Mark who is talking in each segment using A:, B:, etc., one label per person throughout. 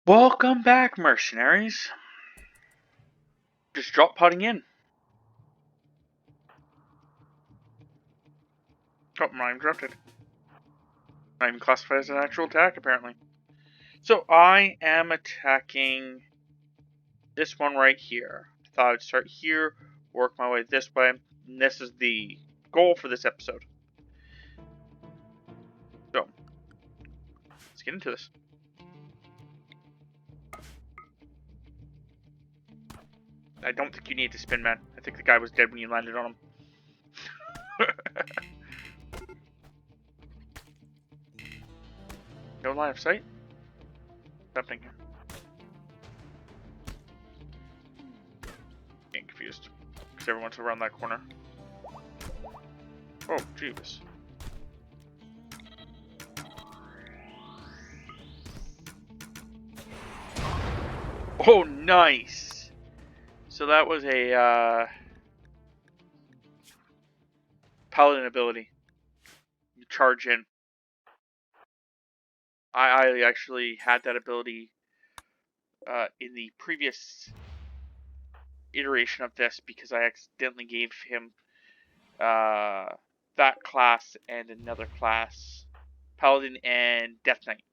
A: Welcome back, mercenaries. Just drop potting in. Oh, I'm interrupted. Not even classified as an actual attack, apparently. So I am attacking this one right here. I thought I'd start here, work my way this way, and this is the goal for this episode. So, let's get into this. I don't think you need to spin, man. I think the guy was dead when you landed on him. No line of sight? Something here. Getting confused. Because everyone's around that corner. Oh, jeebus. Oh, nice! So that was a, paladin ability. You charge in. I actually had that ability in the previous iteration of this because I accidentally gave him that class and another class, Paladin and Death Knight.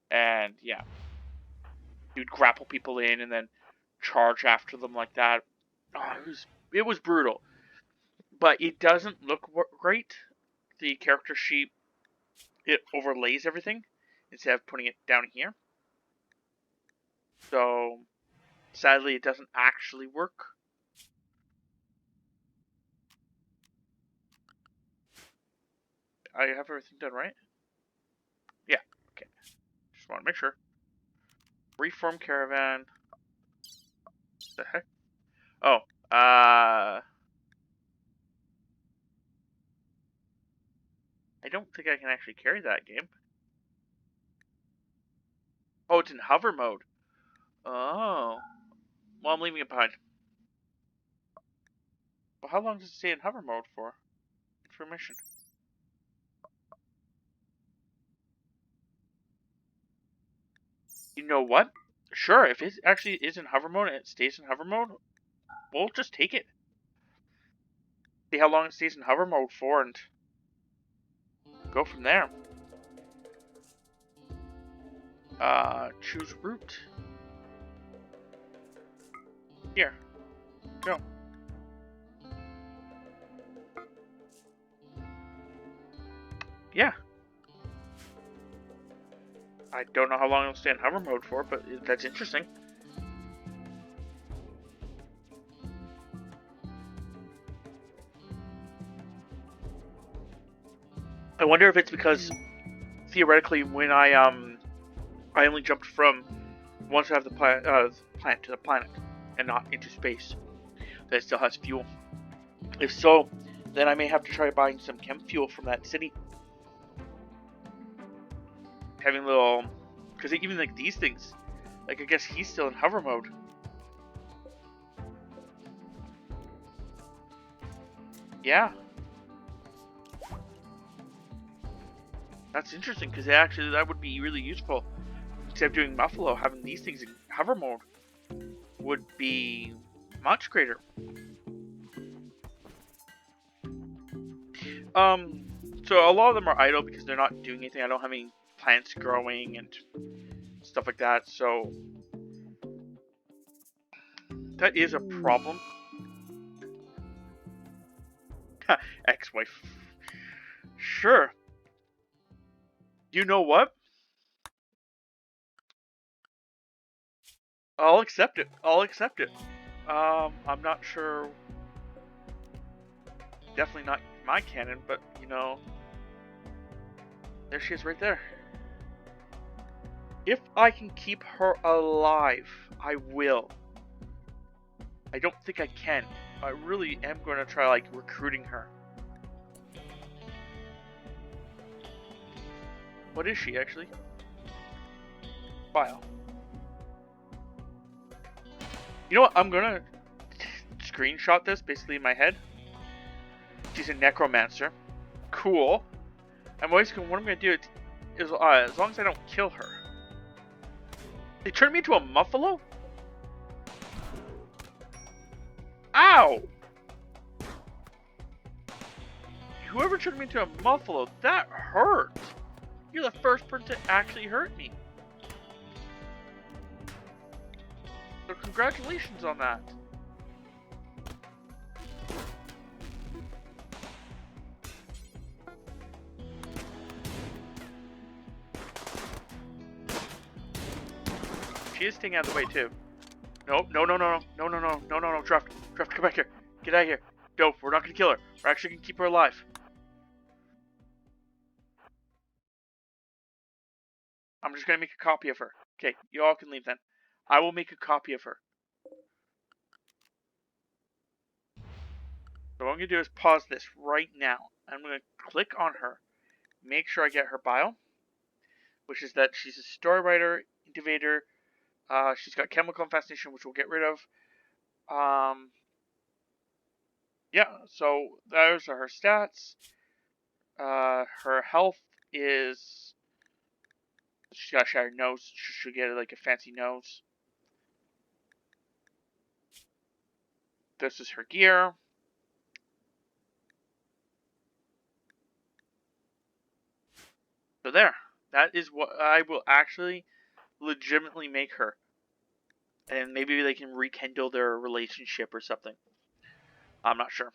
A: And yeah, you'd grapple people in and then charge after them like that. Oh, it was brutal, but it doesn't look great. The character sheet, it overlays everything instead of putting it down here. So sadly, it doesn't actually work. I have everything done right? Yeah, okay. Just want to make sure. Reform caravan. The heck? Oh, I don't think I can actually carry that game. Oh, it's in hover mode. Oh. Well, I'm leaving it behind. Well, how long does it stay in hover mode for? Information. You know what? Sure, if it actually is in hover mode and it stays in hover mode, we'll just take it. See how long it stays in hover mode for and go from there. Choose route. Here. Go. Yeah. I don't know how long it'll stay in hover mode for, but that's interesting. I wonder if it's because theoretically when I only jumped from one side of the planet to the planet and not into space, that it still has fuel. If so, then I may have to try buying some chem fuel from that city. Having little, because even like these things, like I guess he's still in hover mode. Yeah. That's interesting, because actually that would be really useful. Instead of doing Buffalo, having these things in hover mode would be much greater. So a lot of them are idle because they're not doing anything. I don't have any plants growing and stuff like that, so that is a problem. Ex-wife. Sure. You know what? I'll accept it. I'll accept it. I'm not sure. Definitely not my canon, but you know, there she is right there. If I can keep her alive, I will. I don't think I can. I really am going to try like recruiting her. What is she actually? File. You know what? I'm gonna screenshot this basically in my head. She's a necromancer. Cool. I'm always going. What I'm gonna do is as long as I don't kill her. They turned me into a muffalo? Ow! Whoever turned me into a muffalo, that hurt. You're the first person to actually hurt me. So congratulations on that. She is staying out of the way too. No, Draft, come back here. Get out of here. No, we're not gonna kill her. We're actually gonna keep her alive. I'm just gonna make a copy of her. Okay, you all can leave then. I will make a copy of her. So what I'm gonna do is pause this right now. I'm gonna click on her, make sure I get her bio, which is that she's a story writer, innovator. She's got chemical infestation, which we'll get rid of. Yeah, so those are her stats. Her health is... She's got a shattered nose. She should get like a fancy nose. This is her gear. So there. That is what I will actually legitimately make her. And maybe they can rekindle their relationship or something. I'm not sure.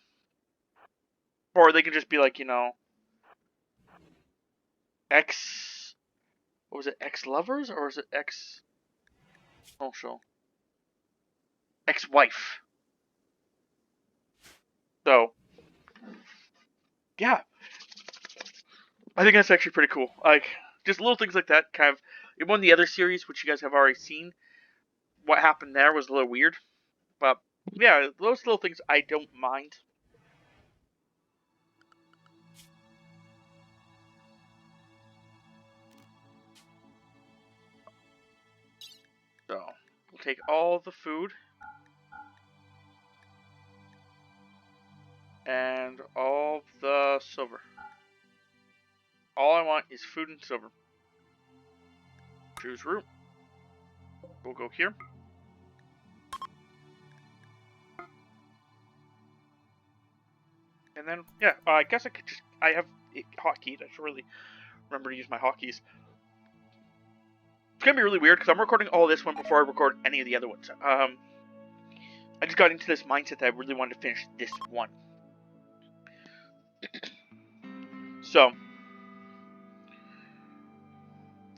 A: Or they can just be like, you know, ex... What was it? Ex-lovers? Or is it ex-social? Ex-wife. So, yeah. I think that's actually pretty cool. Like, just little things like that kind of... In one of the other series, which you guys have already seen, what happened there was a little weird. But, yeah, those little things I don't mind. So, we'll take all the food. And all the silver. All I want is food and silver. Choose route. We'll go here. And then, yeah, I guess I could just... I have hotkeys. I should really remember to use my hotkeys. It's gonna be really weird because I'm recording all this one before I record any of the other ones. I just got into this mindset that I really wanted to finish this one. So,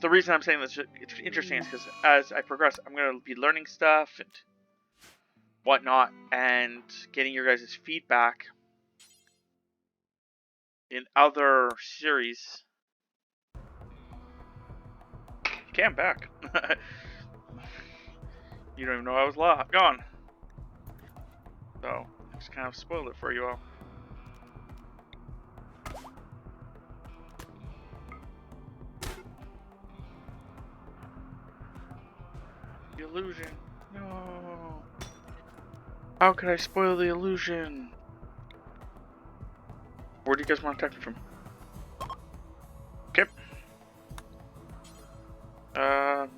A: the reason I'm saying this it's interesting is because as I progress, I'm going to be learning stuff and whatnot, and getting your guys' feedback in other series. Okay, I'm back. You don't even know I was gone. So, I just kind of spoiled it for you all. The illusion. No. How could I spoil the illusion? Where do you guys want to attack me from? Okay.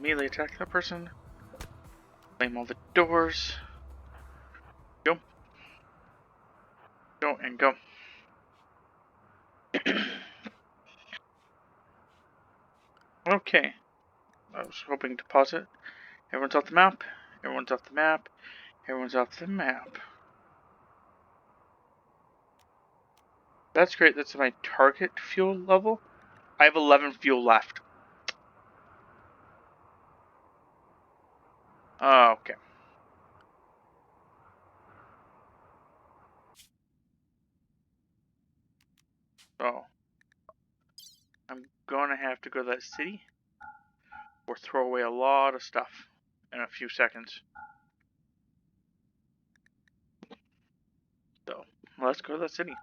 A: Melee attack that person. Flame all the doors. Go. Go and go. Okay. I was hoping to pause it. Everyone's off the map. Everyone's off the map. Everyone's off the map. That's great. That's my target fuel level. I have 11 fuel left. Okay. So, I'm gonna have to go to that city or throw away a lot of stuff in a few seconds. So, let's go to that city.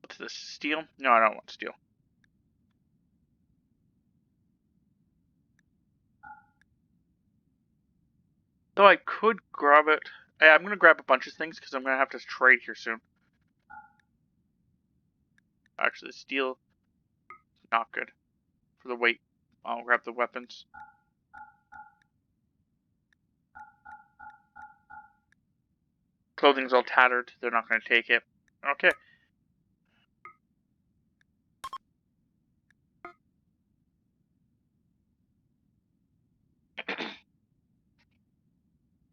A: What's this? Steel? No, I don't want steel. Though I could grab it. I'm gonna grab a bunch of things because I'm gonna have to trade here soon. actually, steel, not good for the weight. I'll grab the weapons. Clothing's all tattered. They're not going to take it. Okay.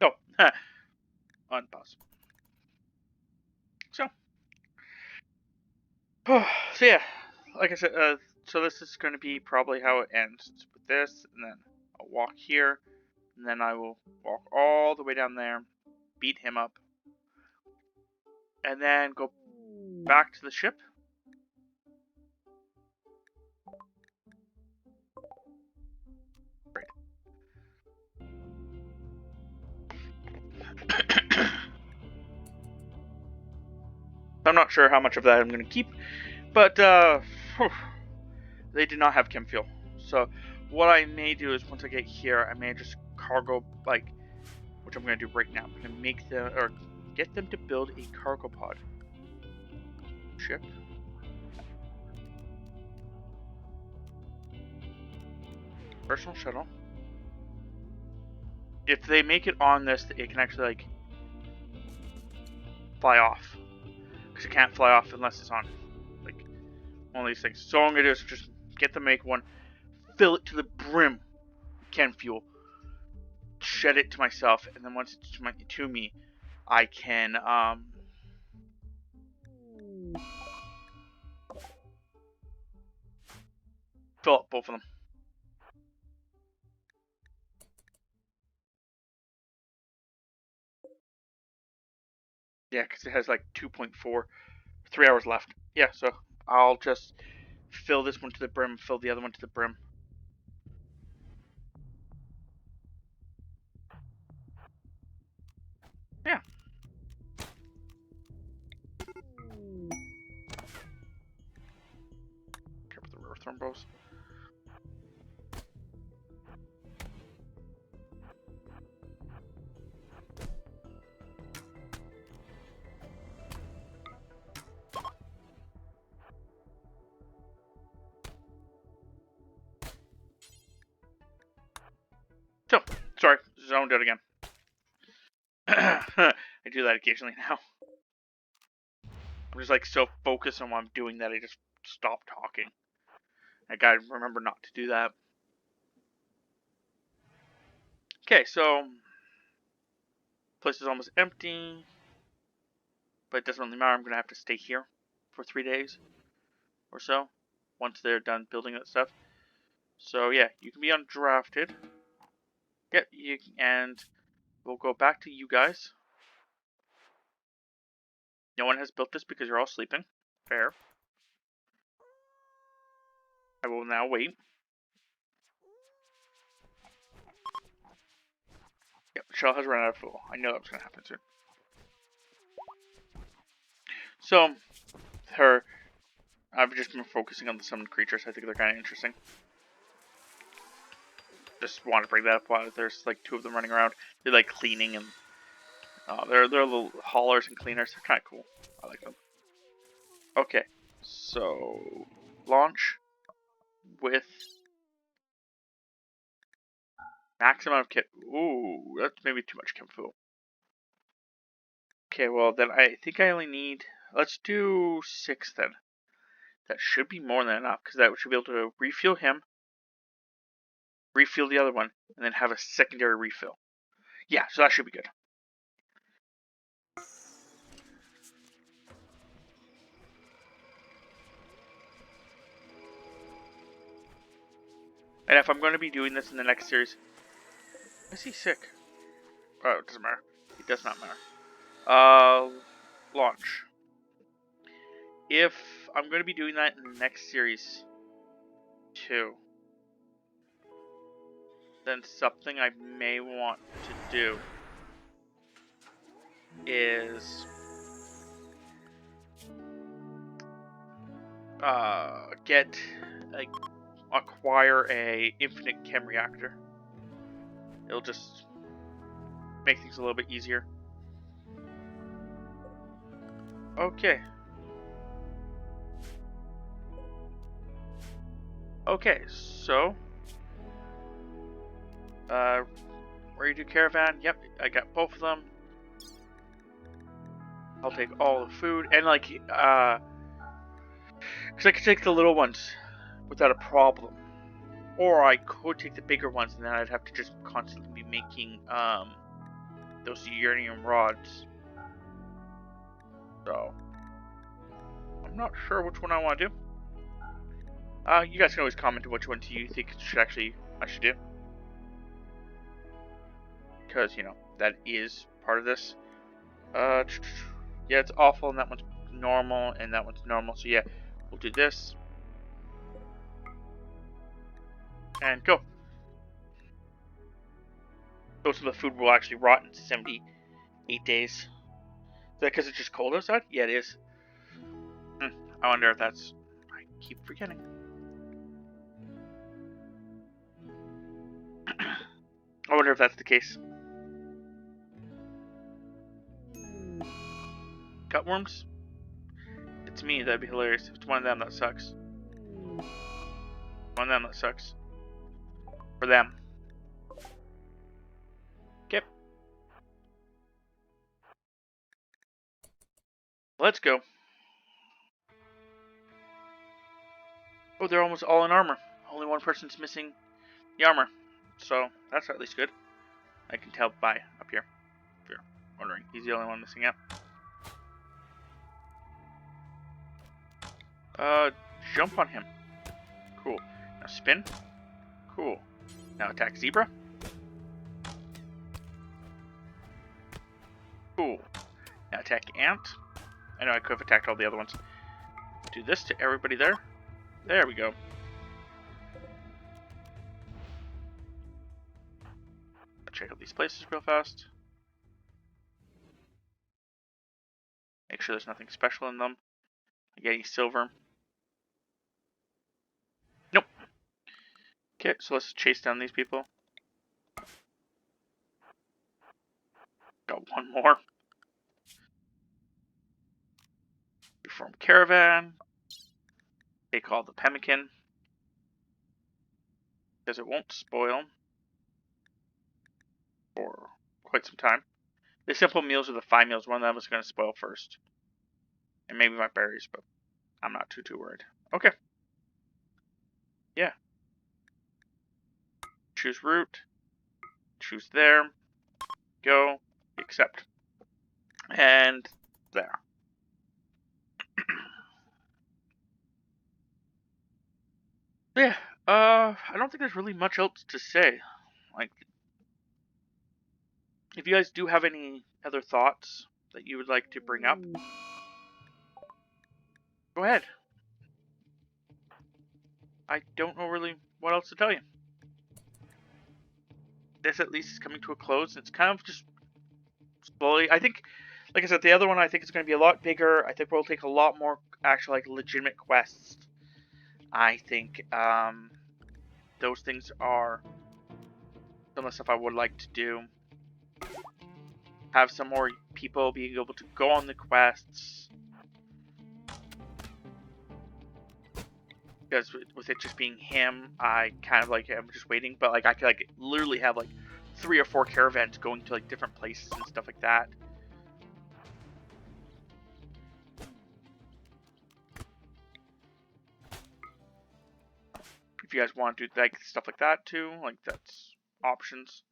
A: Oh, unpause. So, so yeah, like I said, so this is going to be probably how it ends. It's with this, and then I'll walk here, and then I will walk all the way down there, beat him up, and then go back to the ship. Great. I'm not sure how much of that I'm going to keep, but they did not have chem fuel. So what I may do is once I get here, I may just cargo, like, which I'm going to do right now. I'm going to make them, or get them to build a cargo pod. Ship. Personal shuttle. If they make it on this, it can actually, like, fly off. Because it can't fly off unless it's on, like, one of these things. So all I'm going to do is just get them to make one, fill it to the brim with chem fuel, shed it to myself, and then once it's to me, I can, fill up both of them. Yeah, because it has like 2.4, 3 hours left. Yeah, so I'll just fill this one to the brim, fill the other one to the brim. Yeah. Care about the river thrombos. So, sorry, zoned out again. I do that occasionally now. I'm just like so focused on what I'm doing that I just stop talking. I gotta remember not to do that. Okay, so place is almost empty, but it doesn't really matter. I'm gonna have to stay here for 3 days or so once they're done building that stuff. So yeah, you can be undrafted. Yep, and we'll go back to you guys. No one has built this because you're all sleeping. Fair. I will now wait. Yep, Shell has run out of fuel. I know that was going to happen soon. So, I've just been focusing on the summoned creatures. I think they're kind of interesting. Just want to bring that up while there's like 2 of them running around. They're like cleaning and they're little haulers and cleaners. They're kind of cool. I like them. Okay, so launch with max amount of kit. Ooh, that's maybe too much chem fuel. Okay, well then I think I only need. Let's do 6 then. That should be more than enough because that should be able to refuel him, refuel the other one, and then have a secondary refill. Yeah, so that should be good. And if I'm going to be doing this in the next series, is he sick? Oh, it doesn't matter. It does not matter. Launch. If I'm going to be doing that in the next series, too, then something I may want to do is acquire a infinite chem reactor. It'll just make things a little bit easier. Okay. Okay, so ready to caravan? Yep, I got both of them. I'll take all the food and like because I could take the little ones without a problem, or I could take the bigger ones and then I'd have to just constantly be making those uranium rods. So I'm not sure which one I want to do. You guys can always comment on which one do you think I should do, because you know that is part of this. Yeah, it's awful, and that one's normal, and that one's normal. So yeah, we'll do this and go. Most of the food will actually rot in 78 days. Is that because it's just cold outside? Yeah, it is. I wonder if that's... I keep forgetting. I wonder if that's the case. Cutworms? It's me, that'd be hilarious. If it's one of them, that sucks. One of them, that sucks. For them. Okay. Let's go. Oh, they're almost all in armor. Only one person's missing the armor. So, that's at least good. I can tell by up here. If you're wondering. He's the only one missing out. Jump on him. Cool. Now spin. Cool. Now attack zebra. Cool. Now attack ant. I know I could have attacked all the other ones. Do this to everybody there. There we go. Check out these places real fast. Make sure there's nothing special in them. Like any silver. Nope. Okay, so let's chase down these people. Got one more. Reform caravan. Take all the pemmican. Because it won't spoil. For quite some time. The simple meals are the 5 meals. One of them is going to spoil first. And maybe my berries, but I'm not too worried. Okay. Yeah. Choose route. Choose there. Go. Accept. And there. Yeah. I don't think there's really much else to say. Like, if you guys do have any other thoughts that you would like to bring up, go ahead. I don't know really what else to tell you. This at least is coming to a close. It's kind of just slowly. I think, like I said, the other one I think is going to be a lot bigger. I think we'll take a lot more actual like legitimate quests. I think those things are some of the stuff I would like to do. Have some more people being able to go on the quests. Because with it just being him, I kind of like am just waiting. But like I could like literally have like 3 or 4 caravans going to like different places and stuff like that. If you guys want to do like stuff like that too, like that's options.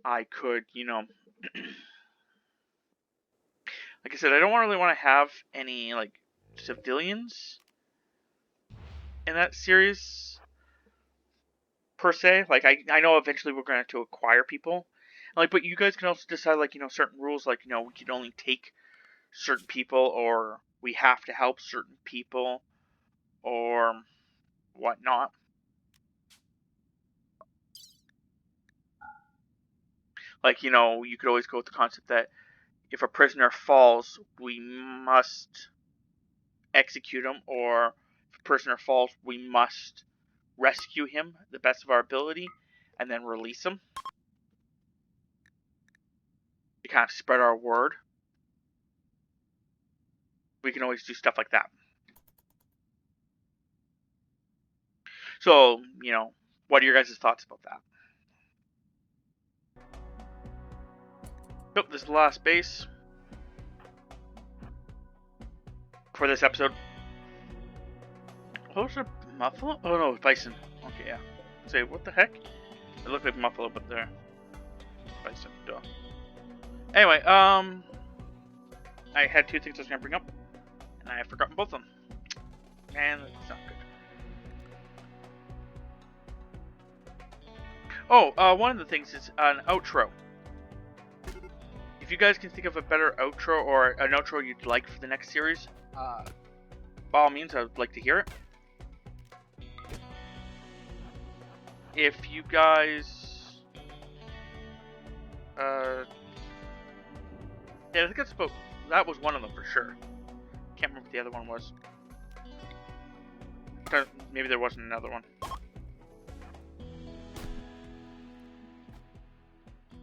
A: I could, you know, like I said, I don't really want to have any like civilians in that series per se. Like I know eventually we're going to have to acquire people, like, but you guys can also decide like, you know, certain rules, like, you know, we can only take certain people, or we have to help certain people, or whatnot. Like, you know, you could always go with the concept that if a prisoner falls, we must execute him, or if a prisoner falls, we must rescue him the best of our ability and then release him to kind of spread our word. We can always do stuff like that. So, you know, what are your guys' thoughts about that? Nope, this is the last base for this episode. What was a muffalo? Oh no, bison. Okay, yeah. Say, what the heck? It looked like muffalo, but they're bison. Duh. Anyway, I had two things I was gonna bring up, and I have forgotten both of them. And it's not good. Oh, one of the things is an outro. If you guys can think of a better outro or an outro you'd like for the next series, by all means, I would like to hear it. If you guys, yeah, I think that's about. That was one of them for sure. Can't remember what the other one was. Maybe there wasn't another one.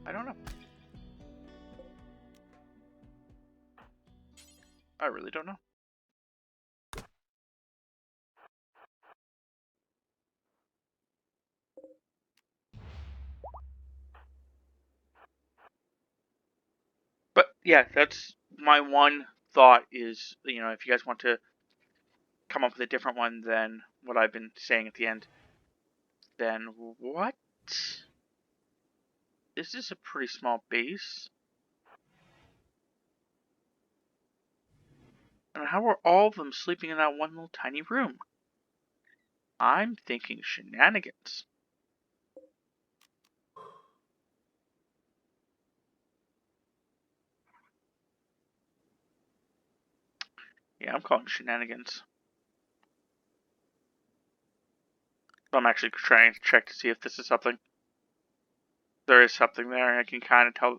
A: I don't know. I really don't know. But yeah, that's my one thought is, you know, if you guys want to come up with a different one than what I've been saying at the end, then what? This is a pretty small base. And how are all of them sleeping in that one little tiny room? I'm thinking shenanigans. Yeah, I'm calling shenanigans. I'm actually trying to check to see if this is something. There is something there. I can kind of tell.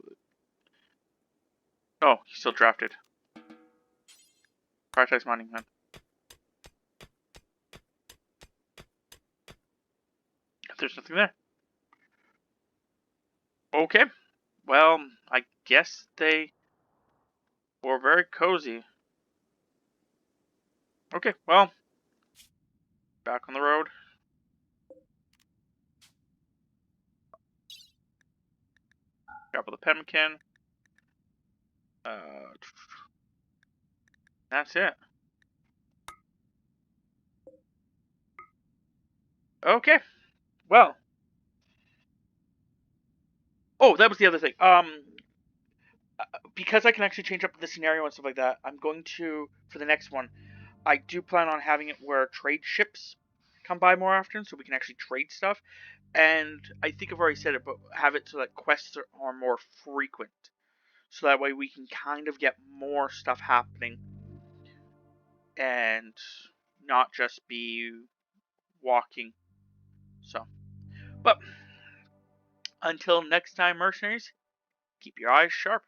A: Oh, he's still drafted. Prioritize mining then. There's nothing there. Okay. Well, I guess they were very cozy. Okay, well, back on the road. Grab the pemmican. That's it. Okay. Well. Oh, that was the other thing. Because I can actually change up the scenario and stuff like that, I'm going to, for the next one, I do plan on having it where trade ships come by more often, so we can actually trade stuff. And I think I've already said it, but have it so that quests are more frequent. So that way we can kind of get more stuff happening. And not just be walking. So, but until next time, mercenaries, keep your eyes sharp.